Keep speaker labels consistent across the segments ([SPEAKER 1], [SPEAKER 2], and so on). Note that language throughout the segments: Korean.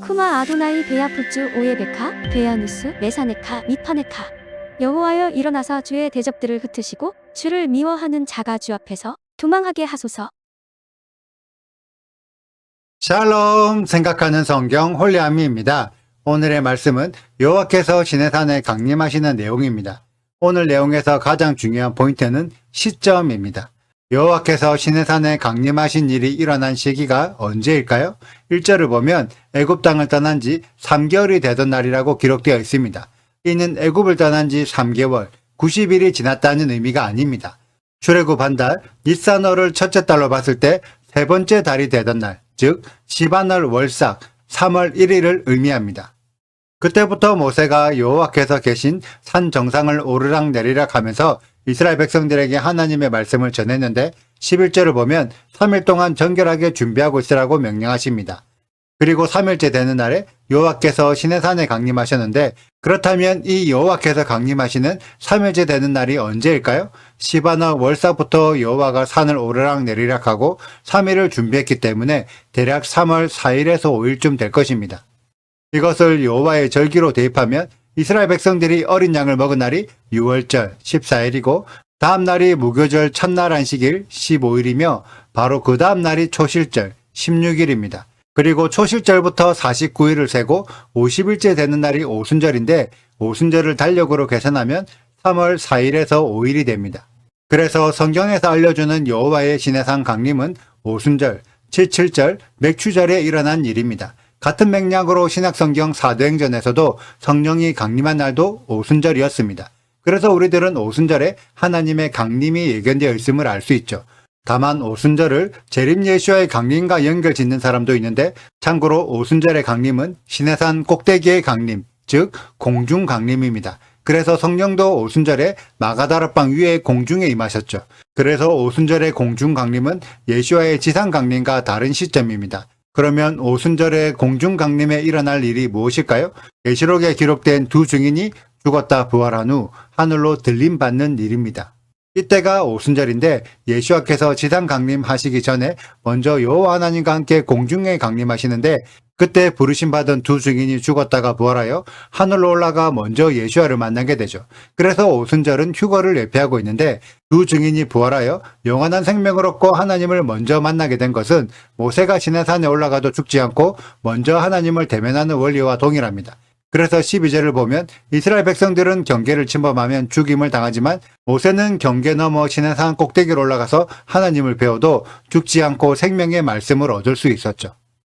[SPEAKER 1] 쿠마 아도나이 베야푸츠 오예베카 베야누스 메사네카 미파네카. 여호와여 일어나사 주의 대적들을 흩으시고 주를 미워하는 자가 주 앞에서 도망하게 하소서.
[SPEAKER 2] 샬롬, 생각하는 성경 홀리아미입니다. 오늘의 말씀은 여호와께서 시내산에 강림하시는 내용입니다. 오늘 내용에서 가장 중요한 포인트는 시점입니다. 여호와께서 시내산에 강림하신 일이 일어난 시기가 언제일까요? 1절을 보면 애굽 땅을 떠난 지 3개월이 되던 날이라고 기록되어 있습니다. 이는 애굽을 떠난 지 3개월, 90일이 지났다는 의미가 아닙니다. 출애굽 한 달, 니산월을 첫째 달로 봤을 때 세 번째 달이 되던 날, 즉 시바널 월삭 3월 1일을 의미합니다. 그때부터 모세가 여호와께서 계신 산 정상을 오르락 내리락 하면서 이스라엘 백성들에게 하나님의 말씀을 전했는데 11절을 보면 3일 동안 정결하게 준비하고 있으라고 명령하십니다. 그리고 3일째 되는 날에 여호와께서 시내산에 강림하셨는데 그렇다면 이 여호와께서 강림하시는 3일째 되는 날이 언제일까요? 시바나 월삭부터 여호와가 산을 오르락 내리락 하고 3일을 준비했기 때문에 대략 3월 4일에서 5일쯤 될 것입니다. 이것을 여호와의 절기로 대입하면 이스라엘 백성들이 어린 양을 먹은 날이 6월절 14일이고 다음 날이 무교절 첫날 안식일 15일이며 바로 그 다음 날이 초실절 16일입니다. 그리고 초실절부터 49일을 세고 50일째 되는 날이 오순절인데 오순절을 달력으로 계산하면 3월 4일에서 5일이 됩니다. 그래서 성경에서 알려주는 여호와의 시내산 강림은 오순절, 칠칠절, 맥추절에 일어난 일입니다. 같은 맥락으로 신약성경 사도행전에서도 성령이 강림한 날도 오순절이었습니다. 그래서 우리들은 오순절에 하나님의 강림이 예견되어 있음을 알 수 있죠. 다만 오순절을 재림 예수와의 강림과 연결 짓는 사람도 있는데 참고로 오순절의 강림은 시내산 꼭대기의 강림, 즉 공중 강림입니다. 그래서 성령도 오순절에 마가다락방 위에 공중에 임하셨죠. 그래서 오순절의 공중 강림은 예수와의 지상 강림과 다른 시점입니다. 그러면 오순절의 공중 강림에 일어날 일이 무엇일까요? 계시록에 기록된 두 증인이 죽었다 부활한 후 하늘로 들림받는 일입니다. 이때가 오순절인데 예수와께서 지상 강림하시기 전에 먼저 여호와 하나님과 함께 공중에 강림하시는데 그때 부르심 받은 두 증인이 죽었다가 부활하여 하늘로 올라가 먼저 예수와를 만나게 되죠. 그래서 오순절은 휴거를 예표하고 있는데 두 증인이 부활하여 영원한 생명을 얻고 하나님을 먼저 만나게 된 것은 모세가 시내산에 올라가도 죽지 않고 먼저 하나님을 대면하는 원리와 동일합니다. 그래서 12절을 보면 이스라엘 백성들은 경계를 침범하면 죽임을 당하지만 모세는 경계 넘어 시내산 꼭대기로 올라가서 하나님을 배워도 죽지 않고 생명의 말씀을 얻을 수 있었죠.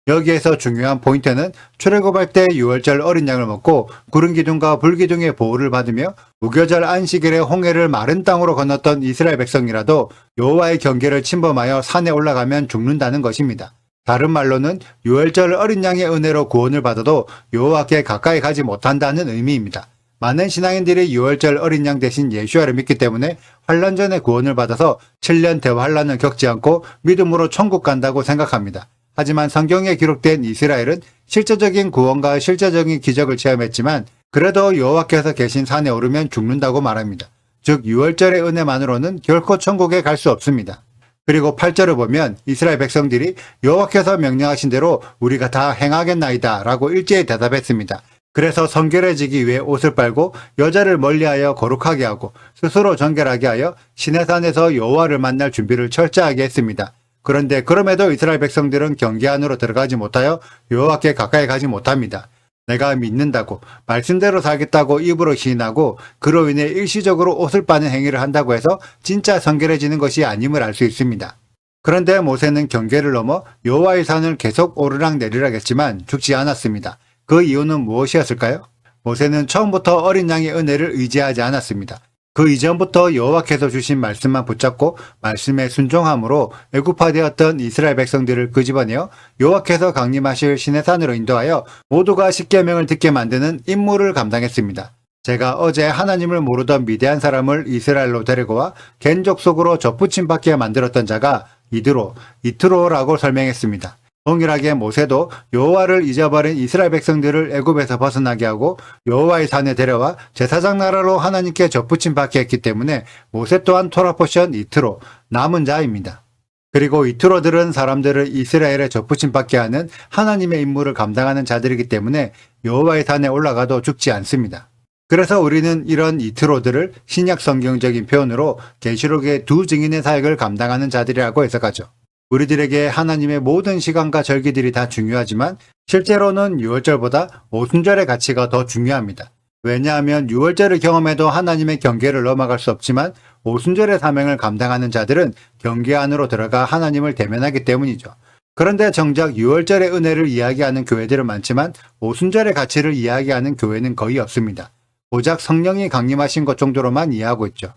[SPEAKER 2] 여기에서 중요한 포인트는 출애굽할 때 6월절 어린 양을 먹고 구름 기둥과 불 기둥의 보호를 받으며 무교절 안식일에 홍해를 마른 땅으로 건넜던 이스라엘 백성이라도 여호와의 경계를 침범하여 산에 올라가면 죽는다는 것입니다. 다른 말로는 6월절 어린 양의 은혜로 구원을 받아도 여호와께 가까이 가지 못한다는 의미입니다. 많은 신앙인들이 6월절 어린 양 대신 예수와를 믿기 때문에 환란 전에 구원을 받아서 7년 대환란을 겪지 않고 믿음으로 천국 간다고 생각합니다. 하지만 성경에 기록된 이스라엘은 실제적인 구원과 실제적인 기적을 체험했지만 그래도 여호와께서 계신 산에 오르면 죽는다고 말합니다. 즉 6월절의 은혜만으로는 결코 천국에 갈 수 없습니다. 그리고 8절을 보면 이스라엘 백성들이 여호와께서 명령하신 대로 우리가 다 행하겠나이다 라고 일제히 대답했습니다. 그래서 성결해지기 위해 옷을 빨고 여자를 멀리하여 거룩하게 하고 스스로 정결하게 하여 시내산에서 여호와를 만날 준비를 철저하게 했습니다. 그런데 그럼에도 이스라엘 백성들은 경계 안으로 들어가지 못하여 여호와께 가까이 가지 못합니다. 내가 믿는다고 말씀대로 살겠다고 입으로 시인하고 그로 인해 일시적으로 옷을 빠는 행위를 한다고 해서 진짜 성결해지는 것이 아님을 알 수 있습니다. 그런데 모세는 경계를 넘어 여호와의 산을 계속 오르락 내리락 했지만 죽지 않았습니다. 그 이유는 무엇이었을까요? 모세는 처음부터 어린 양의 은혜를 의지하지 않았습니다. 그 이전부터 여호와께서 주신 말씀만 붙잡고 말씀에 순종함으로 애굽화되었던 이스라엘 백성들을 끄집어내어 여호와께서 강림하실 시내산으로 인도하여 모두가 십계명을 듣게 만드는 임무를 감당했습니다. 제가 어제 하나님을 모르던 미대한 사람을 이스라엘로 데리고 와 겐 족속으로 접붙임 받게 만들었던 자가 이트로라고 설명했습니다. 동일하게 모세도 여호와를 잊어버린 이스라엘 백성들을 애굽에서 벗어나게 하고 여호와의 산에 데려와 제사장 나라로 하나님께 접붙임 받게 했기 때문에 모세 또한 토라 포션 이트로 남은 자입니다. 그리고 이트로들은 사람들을 이스라엘에 접붙임받게 하는 하나님의 임무를 감당하는 자들이기 때문에 여호와의 산에 올라가도 죽지 않습니다. 그래서 우리는 이런 이트로들을 신약 성경적인 표현으로 계시록의 두 증인의 사역을 감당하는 자들이라고 해석하죠. 우리들에게 하나님의 모든 시간과 절기들이 다 중요하지만 실제로는 유월절보다 오순절의 가치가 더 중요합니다. 왜냐하면 유월절을 경험해도 하나님의 경계를 넘어갈 수 없지만 오순절의 사명을 감당하는 자들은 경계 안으로 들어가 하나님을 대면하기 때문이죠. 그런데 정작 유월절의 은혜를 이야기하는 교회들은 많지만 오순절의 가치를 이야기하는 교회는 거의 없습니다. 고작 성령이 강림하신 것 정도로만 이해하고 있죠.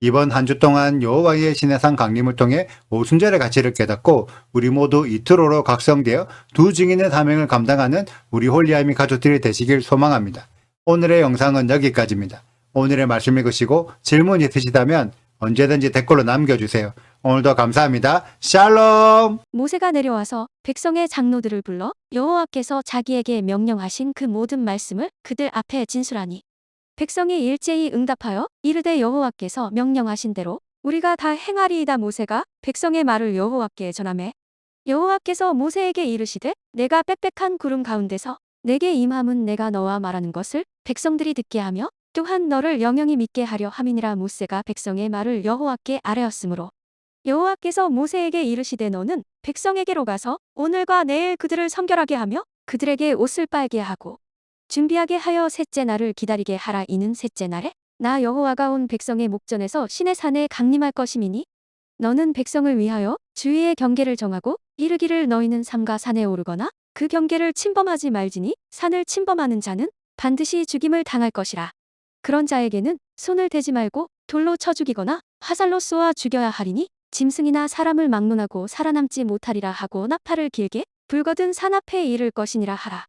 [SPEAKER 2] 이번 한 주 동안 여호와의 시내산 강림을 통해 오순절의 가치를 깨닫고 우리 모두 이트로로 각성되어 두 증인의 사명을 감당하는 우리 홀리아미 가족들이 되시길 소망합니다. 오늘의 영상은 여기까지입니다. 오늘의 말씀 읽으시고 질문 있으시다면 언제든지 댓글로 남겨주세요. 오늘도 감사합니다. 샬롬!
[SPEAKER 1] 모세가 내려와서 백성의 장로들을 불러 여호와께서 자기에게 명령하신 그 모든 말씀을 그들 앞에 진술하니 백성이 일제히 응답하여 이르되 여호와께서 명령하신 대로 우리가 다 행하리이다. 모세가 백성의 말을 여호와께 전하매 여호와께서 모세에게 이르시되 내가 빽빽한 구름 가운데서 내게 임함은 내가 너와 말하는 것을 백성들이 듣게 하며 또한 너를 영영히 믿게 하려 함이니라. 모세가 백성의 말을 여호와께 아뢰었으므로 여호와께서 모세에게 이르시되 너는 백성에게로 가서 오늘과 내일 그들을 성결하게 하며 그들에게 옷을 빨게 하고 준비하게 하여 셋째 날을 기다리게 하라. 이는 셋째 날에 나 여호와가 온 백성의 목전에서 시내산에 강림할 것임이니 너는 백성을 위하여 주위의 경계를 정하고 이르기를 너희는 삼가 산에 오르거나 그 경계를 침범하지 말지니 산을 침범하는 자는 반드시 죽임을 당할 것이라. 그런 자에게는 손을 대지 말고 돌로 쳐 죽이거나 화살로 쏘아 죽여야 하리니 짐승이나 사람을 막론하고 살아남지 못하리라 하고 나팔을 길게 불거든 산 앞에 이를 것이니라 하라.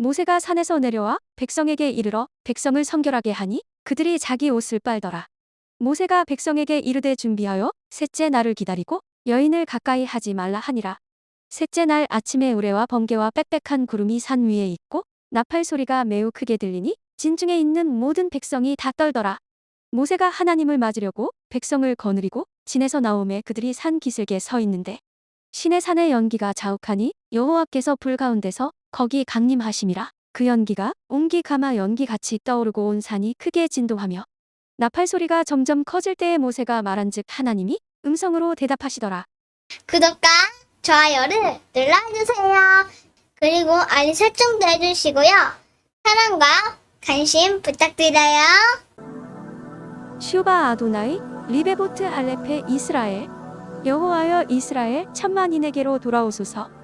[SPEAKER 1] 모세가 산에서 내려와 백성에게 이르러 백성을 성결하게 하니 그들이 자기 옷을 빨더라. 모세가 백성에게 이르되 준비하여 셋째 날을 기다리고 여인을 가까이 하지 말라 하니라. 셋째 날 아침에 우레와 번개와 빽빽한 구름이 산 위에 있고 나팔 소리가 매우 크게 들리니 진중에 있는 모든 백성이 다 떨더라. 모세가 하나님을 맞으려고 백성을 거느리고 진에서 나오매 그들이 산 기슭에 서 있는데 시내 산의 연기가 자욱하니 여호와께서 불 가운데서 거기 강림하심이라. 그 연기가 옹기 가마 연기같이 떠오르고 온 산이 크게 진동하며 나팔 소리가 점점 커질 때에 모세가 말한즉 하나님이 음성으로 대답하시더라.
[SPEAKER 3] 구독과 좋아요를 눌러주세요. 그리고 알림 설정도 해주시고요. 사랑과 관심 부탁드려요.
[SPEAKER 1] 슈바 아도나이 리베보트 할레페 이스라엘 여호와여 이스라엘 천만인에게로 돌아오소서.